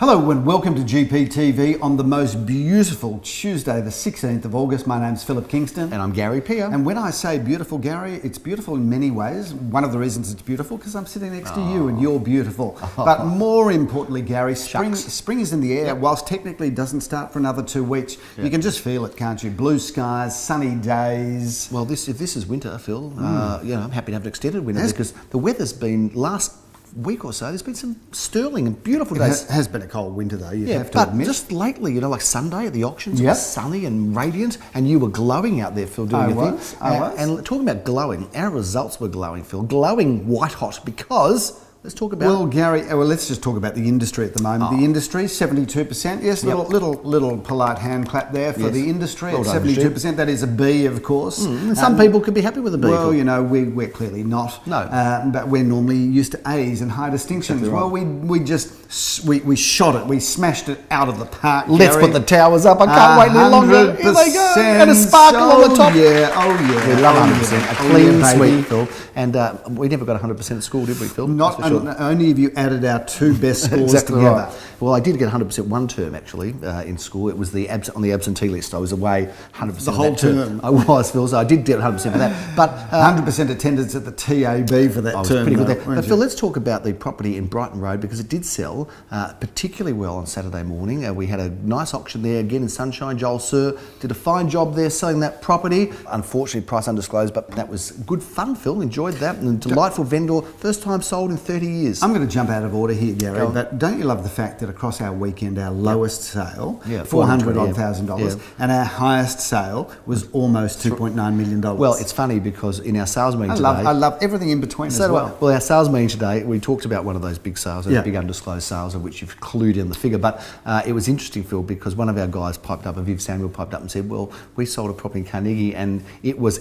Hello and welcome to GPTV on the most beautiful Tuesday, the 16th of August. My name's Philip Kingston. And I'm Gary Peer. And when I say beautiful, Gary, it's beautiful in many ways. One of the reasons it's beautiful because I'm sitting next to you and you're beautiful. But more importantly, Gary, spring is in the air. Yep. Whilst technically it doesn't start for another 2 weeks. Yep. You can just feel it, can't you? Blue skies, sunny days. Well, if this is winter, Phil, I'm happy to have an extended winter because the weather's been last week or so, there's been some sterling and beautiful days. It has been a cold winter though, you have to admit. Just lately, like Sunday at the auctions, it was sunny and radiant, and you were glowing out there, Phil, doing your thing. I was. And talking about glowing, our results were glowing, Phil. Glowing white hot because... Let's talk about... Well, Gary, let's just talk about the industry at the moment. The industry, 72%. Yes, little polite hand clap there for the industry. Well done, 72%. That is a B, of course. And some people could be happy with a B. Well, we're clearly not. No. But we're normally used to A's and high distinctions. Exactly right. Well, we shot it. We smashed it out of the park, Let's put the towers up. I can't wait any longer. Here they go. And a sparkle on the top. Oh, yeah. We love 100%. A clean sweep, Phil. And we never got 100% at school, did we, Phil? Not only have you added our two best scores together. Right. Well, I did get 100% one term actually in school. It was on the absentee list. I was away 100% the whole term. I was, Phil, so I did get 100% for that. But 100% attendance at the TAB for that term. I was pretty good there. But Phil, let's talk about the property in Brighton Road because it did sell particularly well on Saturday morning. We had a nice auction there again in sunshine. Joel Sir did a fine job there selling that property. Unfortunately, price undisclosed, but that was good fun, Phil. Enjoyed that. And a delightful vendor. First time sold in 30 years. I'm going to jump out of order here, Gary, but don't you love the fact that across our weekend, our lowest sale, $400,000, and our highest sale was almost $2.9 million. Well, it's funny because in our sales meeting today... I love everything in between as well. Well, our sales meeting today, we talked about one of those big sales, those big undisclosed sales of which you've clued in the figure. But it was interesting, Phil, because one of our guys piped up, Viv Samuel piped up and said, well, we sold a property in Carnegie and it was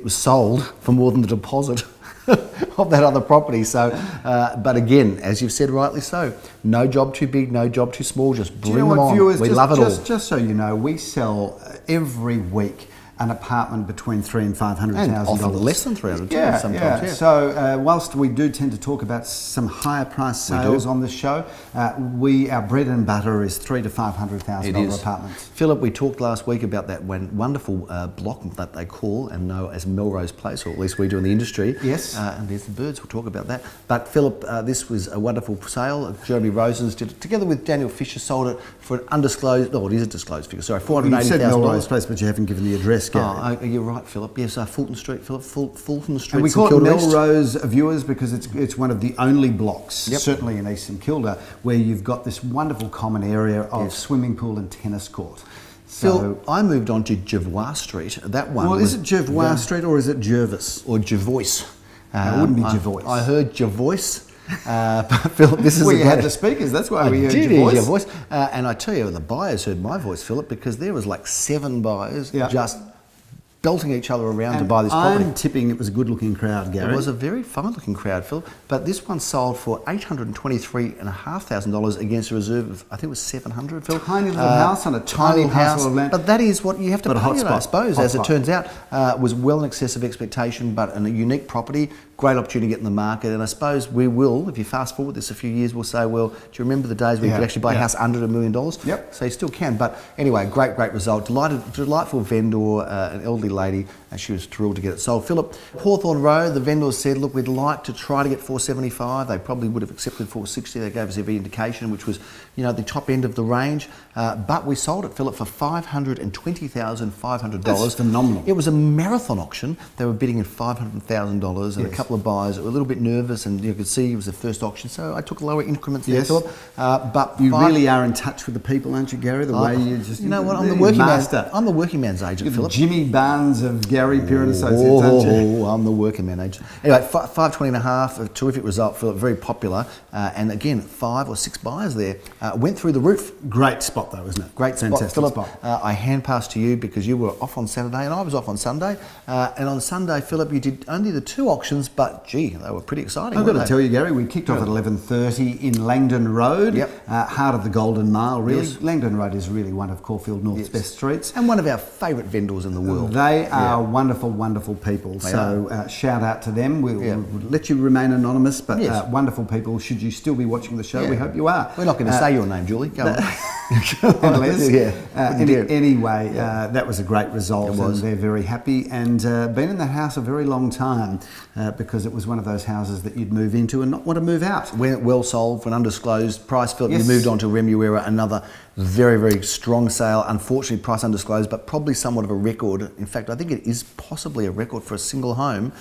sold for more than the deposit of that other property. So, but again, as you've said rightly so, no job too big, no job too small, just bring them on. Viewers, we love it all. Just so you know, we sell every week an apartment between $300,000 and $500,000. Often less than 300 sometimes. Yeah. So whilst we do tend to talk about some higher price sales on this show, our bread and butter is $300,000 to $500,000 apartments. Philip, we talked last week about that wonderful block that they call and know as Melrose Place, or at least we do in the industry. Yes. And there's the birds. We'll talk about that. But Philip, this was a wonderful sale. Jeremy Rosens did it together with Daniel Fisher. Sold it for an undisclosed. Oh, it is a disclosed figure. Sorry, $480,000. You said Melrose Place, but you haven't given the address. Oh, you're right, Philip. Yes, Fulton Street, Philip. Fulton Street. And we call it Melrose, viewers, because it's one of the only blocks, certainly in East St Kilda, where you've got this wonderful common area of swimming pool and tennis court. Phil, I moved on to Jervois Street. That one. Well, is it Jervois Street or is it Jervis? Or Jervois? It wouldn't be Jervois. I heard Jervois. Philip, this is you had the speakers, that's why we heard your voice. And I tell you, the buyers heard my voice, Philip, because there was like 7 buyers just belting each other around to buy this property. I'm tipping it was a good-looking crowd, Gary. It was a very fine-looking crowd, Phil. But this one sold for $823,500 against a reserve of, I think it was $700, Phil. Tiny little house on a tiny house of land. But that is what you have to pay, I suppose, as it turns out. Was well in excess of expectation, but a unique property. Great opportunity to get in the market, and I suppose we will, if you fast forward this a few years, we'll say, well, do you remember the days when you could actually buy a house under $1 million? Yep. So you still can. But anyway, great result. Delightful vendor, an elderly lady, and she was thrilled to get it sold. Philip, Hawthorne Road, the vendors said, look, we'd like to try to get $475. They probably would have accepted $460. They gave us every indication, which was, the top end of the range. But we sold it, Philip, for $520,500. That's phenomenal. It was a marathon auction. They were bidding at $500,000, and a couple of buyers that were a little bit nervous, and you could see it was the first auction, so I took lower increments there, Philip. But you really are in touch with the people, aren't you, Gary? The way you just... You know what, I'm the working man's agent, Philip. Jimmy Barnes of Gary Peer and Associates, aren't you? I'm the working man agent. Anyway, 520.5, a terrific result, Philip, very popular, and again, 5 or 6 buyers there. Went through the roof. Great spot though, isn't it? Great spot, Philip. I hand passed to you because you were off on Saturday and I was off on Sunday. And on Sunday, Philip, you did only the 2 auctions, but gee, they were pretty exciting. I've got to tell you, Gary, we kicked off at 11:30 in Langdon Road, heart of the Golden Mile, really. Yes. Langdon Road is really one of Caulfield North's best streets. And one of our favourite vendors in the world. They They are wonderful, wonderful people. So shout out to them. We'll let you remain anonymous, but wonderful people. Should you still be watching the show, we hope you are. We're not going to say your name, Julie. Go on. Anyway, that was a great result, and they're very happy, and been in that house a very long time because it was one of those houses that you'd move into and not want to move out. Well sold for an undisclosed price. Philip, you moved on to Remuera, another very, very strong sale. Unfortunately, price undisclosed, but probably somewhat of a record. In fact, I think it is possibly a record for a single home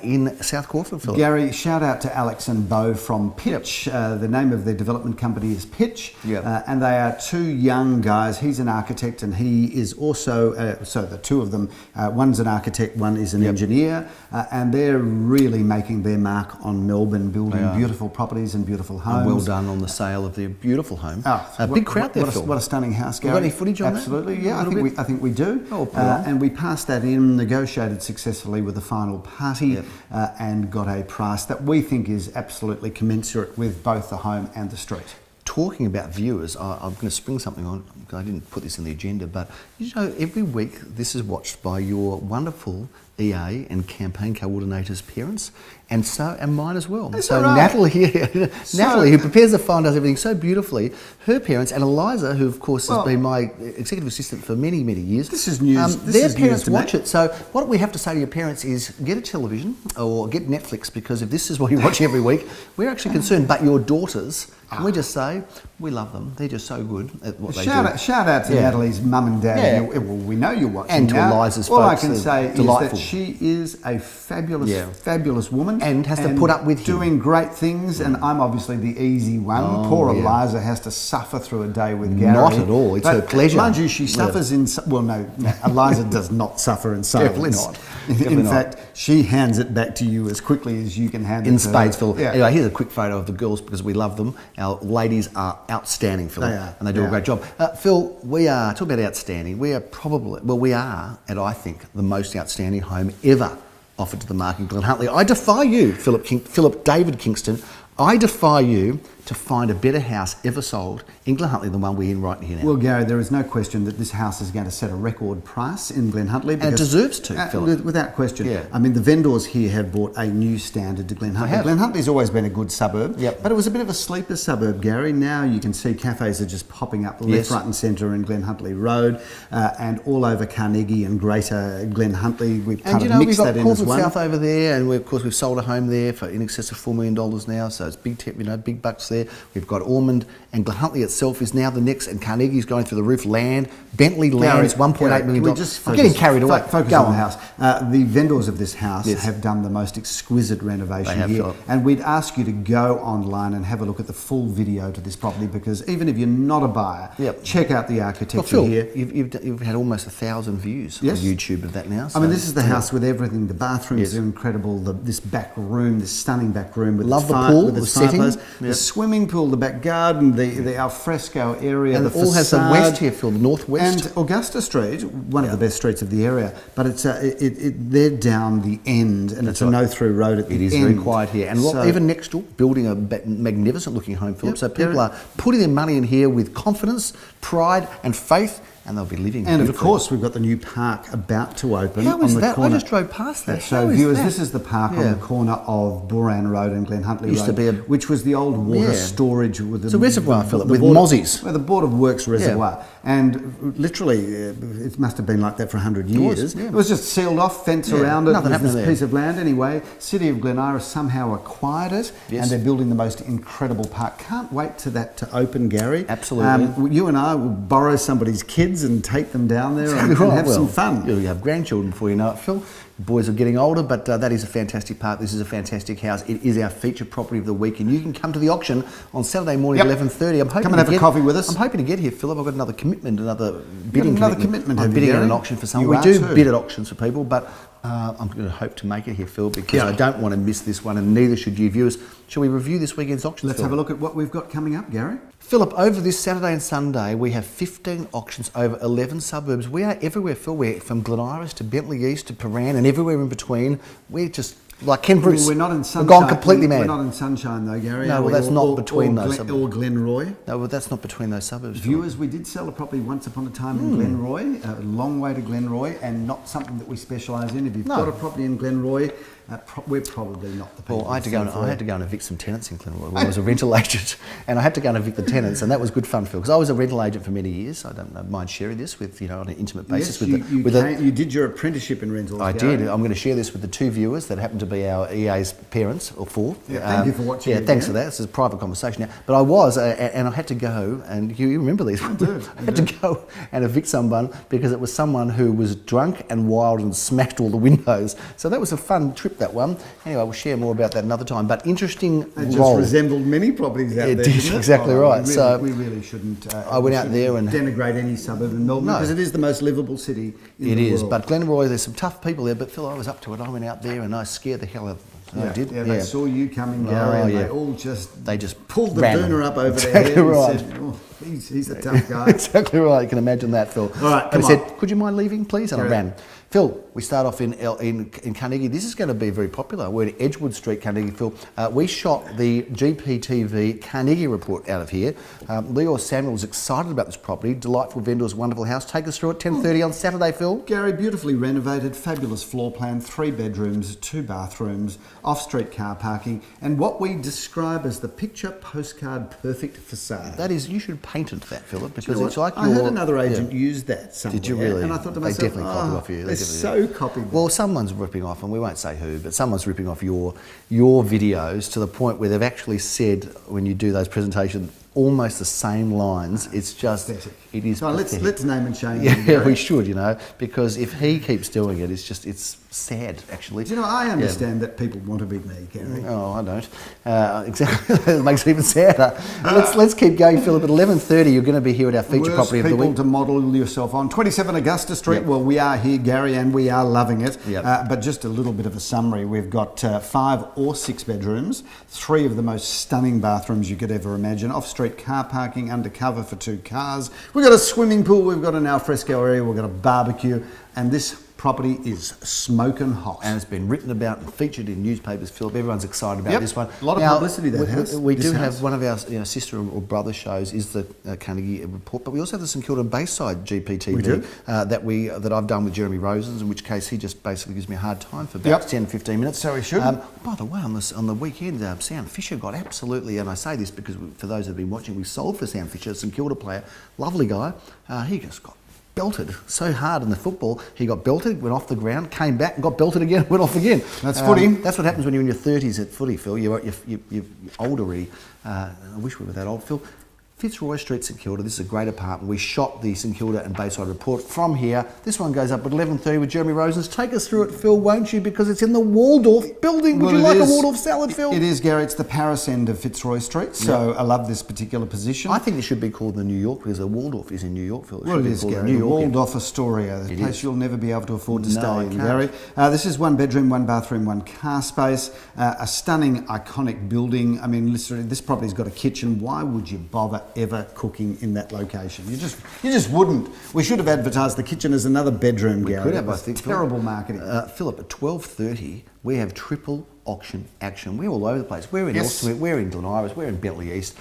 in South Caulfield, Philip. Gary, shout out to Alex and Bo from Pitch. The name of their development company is Pitch, and they are two young guys. He's an architect and he is also, so the two of them, one's an architect, one is an engineer, and they're really making their mark on Melbourne, building beautiful properties and beautiful homes. And well done on the sale of their beautiful home. Big crowd there, Phil. What a stunning house, Gary. Got any footage on Absolutely, that? Absolutely, I think we do. And we passed that in, negotiated successfully with the final party, and got a price that we think is absolutely commensurate with both the home and the street. Talking about viewers, I'm going to spring something on, because I didn't put this in the agenda, but you know, every week this is watched by your wonderful EA and campaign coordinators' parents, and mine as well. So Natalie here, Natalie, who prepares the file and does everything so beautifully, her parents, and Eliza, who of course has been my executive assistant for many, many years. This is news. Their parents watch it. So what we have to say to your parents is get a television or get Netflix, because if this is what you're watching every week, we're actually concerned. But your daughters, can we just say, we love them. They're just so good at what they do. Shout out to Natalie's mum and dad. Well, we know you're watching. And to Eliza's folks. All I can say is that she is a fabulous, fabulous woman. And has to put up with him. Doing great things, and I'm obviously the easy one. Poor Eliza has to suffer through a day with Gary. Not at all. It's her pleasure. Mind you, she suffers in... Well, no, Eliza does not suffer in silence. Definitely not. In fact, she hands it back to you as quickly as you can hand it to her. In spades, Phil. Anyway, here's a quick photo of the girls, because we love them. Our ladies are outstanding, Phil. They are. And they do a great job. Phil, we are, talk about outstanding, we are probably, we are, and I think, the most outstanding home ever offered to the market in Glen Huntly. I defy you, Philip David Kingston, I defy you to find a better house ever sold in Glen Huntly than the one we're in right here now. Well, Gary, there is no question that this house is going to set a record price in Glen Huntly. And it deserves to, Philip. Without question. I mean, the vendors here have brought a new standard to Glen Huntly. Glen Huntly's always been a good suburb, but it was a bit of a sleeper suburb, Gary. Now you can see cafes are just popping up left, right and centre in Glen Huntly Road, and all over Carnegie and Greater Glen Huntly. We've kind of mixed that in as well. We've got South over there, and of course we've sold a home there for in excess of $4 million now, so it's big bucks there. We've got Ormond, and Glen Huntly itself is now the next, and Carnegie's going through the roof. Land, Bentley Land's $1.8 million. I'm getting carried away. Focus on the house. The vendors of this house have done the most exquisite renovation here, and we'd ask you to go online and have a look at the full video to this property, because even if you're not a buyer, check out the architecture here. You've had almost 1,000 views on YouTube of that now. So I mean, this is the house with everything. The bathrooms are incredible. This back room, this stunning back room with the pool, with the setting, the swimming pool, the back garden, the alfresco area, and the it all has the west here, Phil, the northwest. And Augusta Street, one of the best streets of the area, but it's they're down the end, and it's a no-through road at the end. It is very quiet here, and even next door, building a magnificent-looking home, Philip. So people are putting their money in here with confidence, pride, and faith. And they'll be living. And of course, we've got the new park about to open. How is that? I just drove past that. So, viewers, this is the park on the corner of Boran Road and Glen Huntly Road, which was the old water storage with the reservoir, Philip, with mozzies. The Board of Works reservoir, and literally, it must have been like that for 100 years. It was just sealed off, fence around it. Nothing happened this piece of land anyway. City of Glen Iris somehow acquired it, and they're building the most incredible park. Can't wait for that to open, Gary. Absolutely. You and I will borrow somebody's kids and take them down there and have some fun. You'll have grandchildren before you know it, Phil. The boys are getting older, but that is a fantastic park. This is a fantastic house. It is our featured property of the week, and you can come to the auction on Saturday morning at 11:30. I'm hoping come and have a coffee with us. I'm hoping to get here, Philip. I've got another commitment, another bidding commitment. I'm bidding at an auction for someone. We do bid at auctions for people, but I'm going to hope to make it here, Phil, because I don't want to miss this one, and neither should you viewers. Shall we review this weekend's auction? Let's have a look at what we've got coming up, Gary. Philip, over this Saturday and Sunday, we have 15 auctions over 11 suburbs. We are everywhere, Phil. We're from Glen Iris to Bentley East to Paran and everywhere in between. We're just like Ken Bruce. We're not in sunshine. We've gone completely mad. We're not in sunshine though, Gary. No, well, that's not between those suburbs. suburbs. Or Glenroy. No, well, that's not between those suburbs. Viewers, we did sell a property once upon a time in Glenroy, a long way to Glenroy, and not something that we specialise in. If you've got a property in Glenroy, we're probably not the people. Well, I had to go and evict some tenants in Glenroy when I was a rental agent, and I had to go and evict the tenants, and that was good fun, Phil, because I was a rental agent for many years. I don't mind sharing this with on an intimate basis. Yes, you did your apprenticeship in rentals. I did. I'm going to share this with the two viewers that happen to be our EA's parents, or four. Yeah, thank you for watching. Yeah, thanks for that. This is a private conversation now. But I was, and I had to go, and you remember these? I do. I had to go and evict someone because it was someone who was drunk and wild and smashed all the windows. So that was a fun trip, that one. Anyway, we'll share more about that another time. But interesting It just resembled many properties out there. It did, exactly right. We really shouldn't. I went out there and denigrate any suburb in Melbourne because it is the most livable city in the world. It is, but Glenroy, there's some tough people there. But Phil, I was up to it. I went out there and I scared the hell out of them. I did. Yeah, they saw you coming, Gary, and they just pulled the booner up over their head and said, "Oh, he's a tough guy." Exactly right. You can imagine that, Phil. All right, and I said, "Could you mind leaving, please?" And I ran. Phil, we start off in Carnegie. This is going to be very popular. We're in Edgewood Street, Carnegie, Phil. We shot the GPTV Carnegie report out of here. Leo Samuel was excited about this property. Delightful vendors, wonderful house. Take us through it. 10:30 on Saturday, Phil. Gary, beautifully renovated, fabulous floor plan, 3 bedrooms, 2 bathrooms, off-street car parking, and what we describe as the picture postcard perfect facade. That is, you should have painted that, Philip, because it's like I heard another agent use that somewhere. Did you really? And I thought to myself, they definitely copied off you. They're so copied. Well, someone's ripping off, and we won't say who, but someone's ripping off your videos to the point where they've actually said, when you do those presentations, almost the same lines. It's just pathetic. It is. So let's name and shame. Yeah, we should, because if he keeps doing it, it's sad actually. Do you know, I understand that people want to be me, Gary. Oh, I don't. Exactly. It makes it even sadder. Let's keep going, Philip. At 11:30, you're going to be here at our feature property of the week. People to model yourself on. 27 Augusta Street. Yep. Well, we are here, Gary, and we are loving it. Yep. But just a little bit of a summary. We've got 5 or 6 bedrooms, 3 of the most stunning bathrooms you could ever imagine. Off-street car parking, undercover for 2 cars. We've got a swimming pool. We've got an alfresco area. We've got a barbecue, and this property is smoking hot. And it's been written about and featured in newspapers, Philip. Everyone's excited about this one. A lot of publicity that has. We do have one of our sister or brother shows is the Carnegie report, but we also have the St Kilda Bayside GPTV we do. that I've done with Jeremy Rosens, in which case he just basically gives me a hard time for about 10, 15 minutes. So he should. By the way, on the weekend, Sam Fisher got absolutely, and I say this because for those that have been watching, we sold for Sam Fisher, St Kilda player, lovely guy. He just got belted so hard in the football. He got belted, went off the ground, came back and got belted again, went off again. That's footy. That's what happens when you're in your 30s at footy, Phil. You're older already. I wish we were that old, Phil. Fitzroy Street, St Kilda. This is a great apartment. We shot the St Kilda and Bayside report from here. This one goes up at 11:30 with Jeremy Rosens. Take us through it, Phil, won't you? Because it's in the Waldorf building. Would you like a Waldorf salad, Phil? It is, Gary. It's the Paris end of Fitzroy Street. So I love this particular position. I think it should be called the New York because the Waldorf is in New York, Phil. Well, it is, Gary. The Waldorf Astoria, the place you'll never be able to afford to stay in, Gary. This is 1 bedroom, 1 bathroom, 1 car space. A stunning, iconic building. I mean, literally, this property's got a kitchen. Why would you bother ever cooking in that location? You just wouldn't. We should have advertised the kitchen as another bedroom, Gary. We could have, I think. Terrible marketing. Philip, at 12:30, we have triple auction action. We're all over the place. We're in Elston, we're in Glen Iris, we're in Bentley East.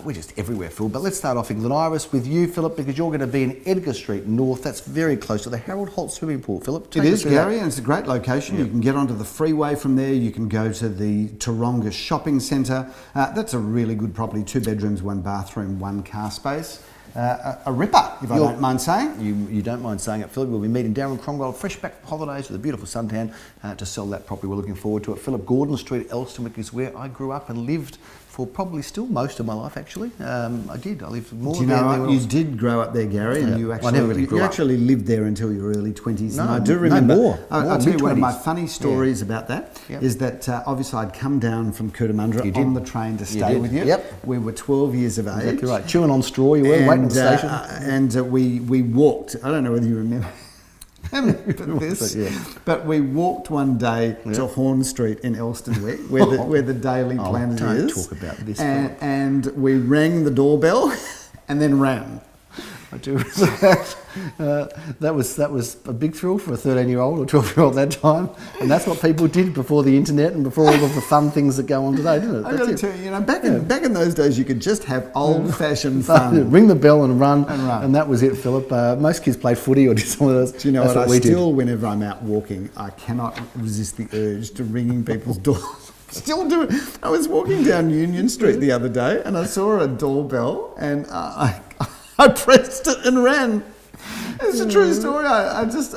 We're just everywhere, Phil. But let's start off in Glen Iris with you, Philip, because you're going to be in Edgar Street North. That's very close to the Harold Holt swimming pool, Philip. It is, Gary, and it's a great location. You can get onto the freeway from there. You can go to the Taronga Shopping Centre. That's a really good property. 2 bedrooms, 1 bathroom, 1 car space. A ripper, if I don't mind saying. You don't mind saying it, Philip. We'll be meeting Darren Cromwell, fresh back from holidays with a beautiful suntan to sell that property. We're looking forward to it. Philip, Gordon Street, Elstonwick is where I grew up and lived for probably still most of my life, actually. I did. I lived more there. Do you know what? You did grow up there, Gary, and you actually lived there until your early 20s. No, and I do remember. More. I'll tell you one of my funny stories about that is that obviously I'd come down from Cootamundra on the train to stay with you. Yep. We were 12 years of age. Exactly right. Chewing on straw, you were waiting at the station. And we walked. I don't know whether you remember. this, but we walked one day to Horn Street in Elstonwick, where the Daily Planet is. Don't talk about this. And we rang the doorbell and then ran. I do remember that. That was a big thrill for a 13-year-old or 12-year-old that time, and that's what people did before the internet and before all of the fun things that go on today, didn't it? I got to tell you, back in those days, you could just have old-fashioned fun. Ring the bell and run, and that was it, Philip. Most kids played footy or did some of those. Do you know what? Whenever I'm out walking, I cannot resist the urge to ringing people's doors. Still do it. I was walking down Union Street the other day, and I saw a doorbell, and I pressed it and ran. It's a true story. I just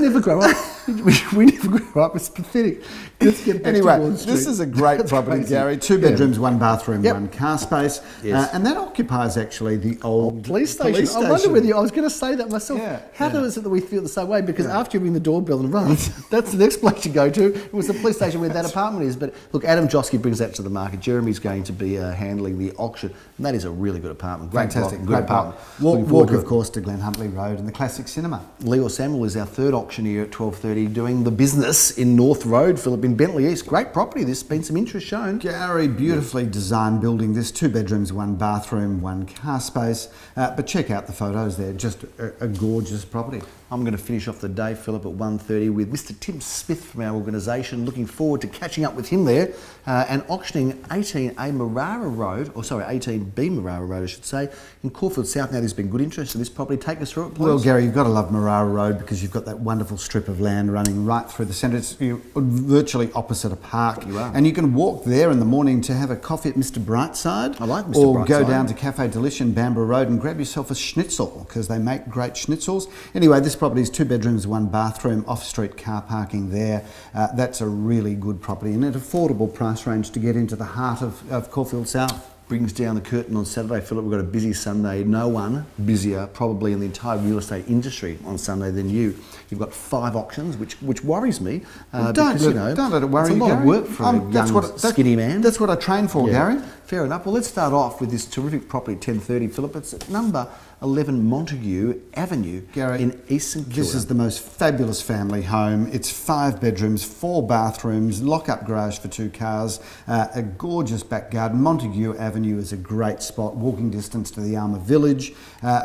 never grow up. We never grow up. It's pathetic. Let's get back anyway, to this is a great property, Gary. 2 bedrooms, 1 bathroom, 1 car space. Yes. And that occupies actually the old police station. I wonder whether I was going to say that myself. How is it that we feel the same way? Because after you ring the doorbell and run, that's the next place you go to. It was the police station where that apartment is. But look, Adam Josky brings that to the market. Jeremy's going to be handling the auction. And that is a really good apartment. Fantastic. Good apartment. Walk, of course, to Glen Huntly Road and the Classic Cinema. Leo Samuel is our third auctioneer at 12:30 doing the business in North Road, Philip, in Bentley East. Great property. There's been some interest shown. Gary, beautifully designed building. This 2 bedrooms, 1 bathroom, 1 car space. But check out the photos there. Just a gorgeous property. I'm going to finish off the day, Philip, at 1:30 with Mr. Tim Smith from our organisation. Looking forward to catching up with him there and auctioning 18B Marara Road, I should say, in Caulfield South. Now, there's been good interest in this property. Take us through it, please. Well, Gary, you've got to love Marara Road because you've got that wonderful strip of land running right through the centre. It's virtually opposite a park. You are. And you can walk there in the morning to have a coffee at Mr. Brightside. I like Mr. Or Brightside. go down to Cafe Delish in Bamborough Road and grab yourself a schnitzel because they make great schnitzels. Anyway, this property is 2 bedrooms, 1 bathroom, off-street car parking there. That's a really good property and an affordable price range to get into the heart of Caulfield South. Brings down the curtain on Saturday, Philip. We've got a busy Sunday. No one busier probably in the entire real estate industry on Sunday than you. You've got 5 auctions, which worries me. Don't let it worry you, It's a lot of work for a young, skinny man. That's what I train for, Gary. Fair enough. Well, let's start off with this terrific property, 1030, Philip. It's at number 11 Montague Avenue, Gary, in East St Kilda. This is the most fabulous family home. It's 5 bedrooms, 4 bathrooms, lock-up garage for 2 cars, a gorgeous back garden. Montague Avenue is a great spot, walking distance to the Armour Village.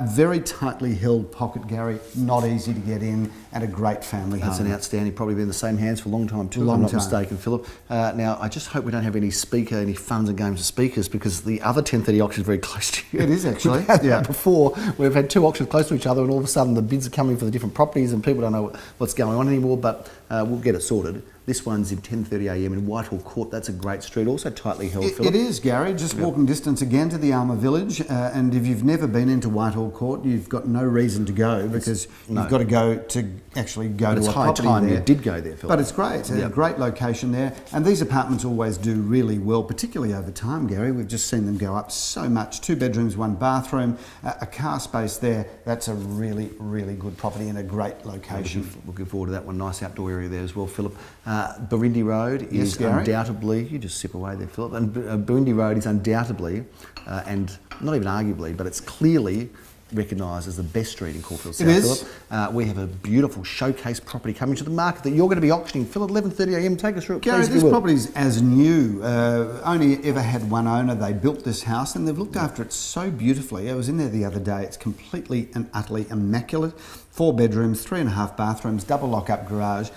Very tightly held pocket, Gary, not easy to get in, and a great family home. That's an outstanding, probably been in the same hands for a long time too, if I'm not mistaken, Philip. Now, I just hope we don't have any funds and games of speakers because the other 1030 auction is very close to you. It is actually. We've had that before. We've had 2 auctions close to each other and all of a sudden the bids are coming for the different properties and people don't know what's going on anymore, but we'll get it sorted. This one's in 10:30 a.m. in Whitehall Court. That's a great street, also tightly held, Philip. It is, Gary. Just walking distance again to the Armour Village. And if you've never been into Whitehall Court, you've got no reason to go because you've got to go to actually go to a property it's high time there. you did go there, Philip. But it's great. It's a great location there. And these apartments always do really well, particularly over time, Gary. We've just seen them go up so much. 2 bedrooms, 1 bathroom, a car space there. That's a really, really good property in a great location. Looking forward to that one. Nice outdoor area there as well, Philip. Barindi Road is undoubtedly, you just sip away there, Philip, and Barindi Road is undoubtedly, and not even arguably, but it's clearly recognised as the best street in Caulfield South, Philip. We have a beautiful showcase property coming to the market that you're going to be auctioning. Phil, at 11:30 a.m. Take us through it, Gary, please. this property's as new. Only ever had one owner. They built this house and they've looked after it so beautifully. I was in there the other day. It's completely and utterly immaculate. 4 bedrooms, 3.5 bathrooms, double lock-up garage,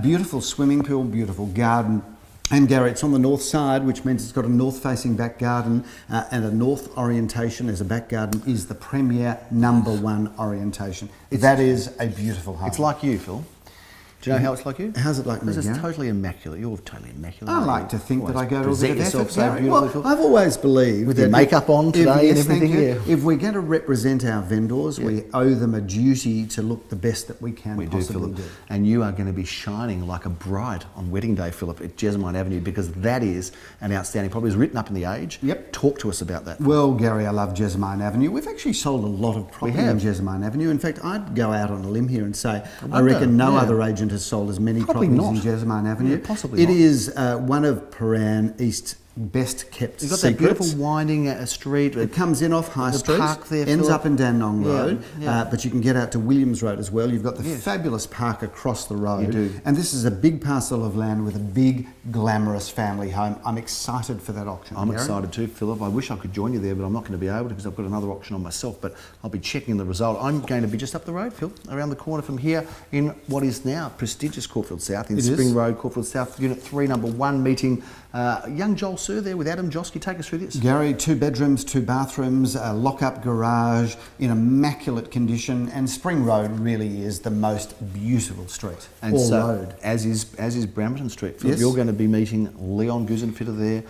beautiful swimming pool, beautiful garden. And Gary, it's on the north side, which means it's got a north-facing back garden and a north orientation as a back garden is the premier #1 orientation. That is a beautiful home. It's like you, Phil. Do you know how it's like you? How's it like me, Because it's totally immaculate. You're totally immaculate. I like to think that I go to a bit of effort. So beautifully, I've always believed with your makeup on today and everything. If we're going to represent our vendors, we owe them a duty to look the best that we can possibly do. And you are going to be shining like a bride on wedding day, Philip, at Jessamine Avenue, because that is an outstanding property. It's written up in the Age. Yep. Talk to us about that. Well, Gary, I love Jessamine Avenue. We've actually sold a lot of property in Jessamine Avenue. In fact, I'd go out on a limb here and say I reckon no other agent has sold as many properties in Jessamine Avenue. Possibly It not. is one of Paran East best kept You've got that secrets. beautiful winding street. It comes in off High Street, park there, ends Philip. up in Dandenong Road, yeah. but you can get out to Williams Road as well. You've got the fabulous park across the road. You do. And this is a big parcel of land with a big, glamorous family home. I'm excited for that auction. I'm Gary. excited too, Philip. I wish I could join you there, but I'm not going to be able to because I've got another auction on myself. But I'll be checking the result. I'm going to be just up the road, Phil, around the corner from here in what is now prestigious Caulfield South, in Spring Road, Caulfield South, Unit 3, Number 1, meeting young Joel Sir there with Adam Josky. Take us through this. Gary, 2 bedrooms, 2 bathrooms, a lock-up garage in immaculate condition, and Spring Road really is the most beautiful street. And road. As is Brampton Street. Philip, you're going to be meeting Leon Guzenfitter there.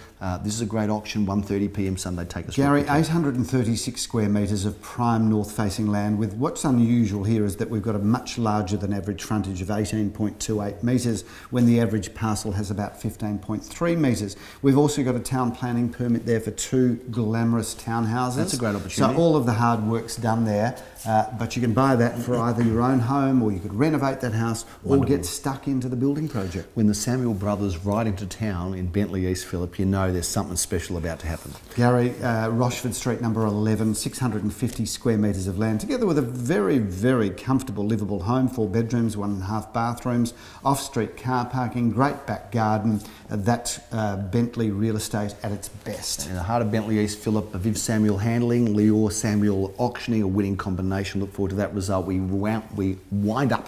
This is a great auction, 1:30 p.m. Sunday. Take us Gary, 836 square metres of prime north-facing land. With what's unusual here is that we've got a much larger than average frontage of 18.28 metres, when the average parcel has about 15.3 metres. We've also got a town planning permit there for 2 glamorous townhouses. That's a great opportunity. So all of the hard work's done there, but you can buy that for either your own home, or you could renovate that house, or get stuck into the building project. When the Samuel brothers ride into town in Bentley East, Philip, you know there's something special about to happen. Gary, Rochford Street, number 11, 650 square metres of land, together with a very, very comfortable, livable home, 4 bedrooms, 1.5 bathrooms, off-street car parking, great back garden. That's Bentley real estate at its best. In the heart of Bentley East, Philip, Viv Samuel handling, Leor Samuel auctioning, a winning combination. Look forward to that result. We wind up,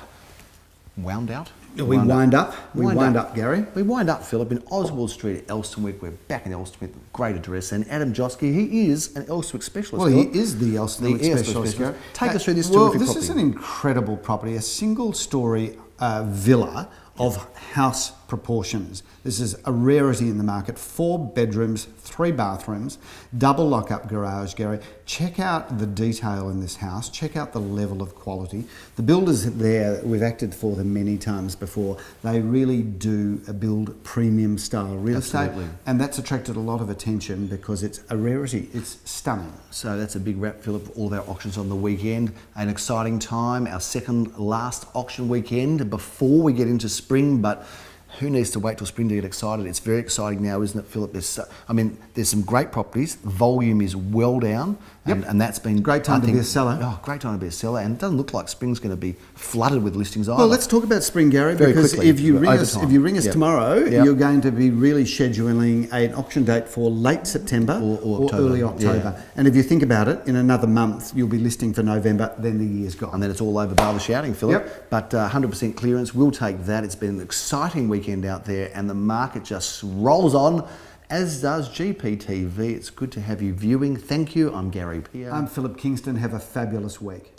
Gary. We wind up, Philip, in Oswald Street at Elsternwick. We're back in Elsternwick, great address. And Adam Josky, he is an Elsternwick specialist. Well, he is the Elsternwick specialist. Gary. Take us through this Well, terrific this property. is an incredible property, a single-storey villa of house proportions. This is a rarity in the market. 4 bedrooms, 3 bathrooms, double lock-up garage, Gary. Check out the detail in this house. Check out the level of quality. The builders there, we've acted for them many times before. They really do build premium style real estate. And that's attracted a lot of attention because it's a rarity. It's stunning. So that's a big wrap, Philip, all of our auctions on the weekend. An exciting time, our second last auction weekend before we get into spring, but who needs to wait till spring to get excited? It's very exciting now, isn't it, Philip? There's some great properties. Volume is well down, and that's been great time to be a seller. Oh, great time to be a seller, and it doesn't look like spring's going to be flooded with listings either. Well, let's talk about spring, Gary, because if you ring us tomorrow, you're going to be really scheduling an auction date for late September or early October. Yeah. And if you think about it, in another month you'll be listing for November, then the year's gone. And then it's all over bar the shouting, Philip. But 100% clearance, we'll take that. It's been an exciting weekend out there, and the market just rolls on, as does GPTV. It's good to have you viewing. Thank you. I'm Gary Pierre. I'm Philip Kingston. Have a fabulous week.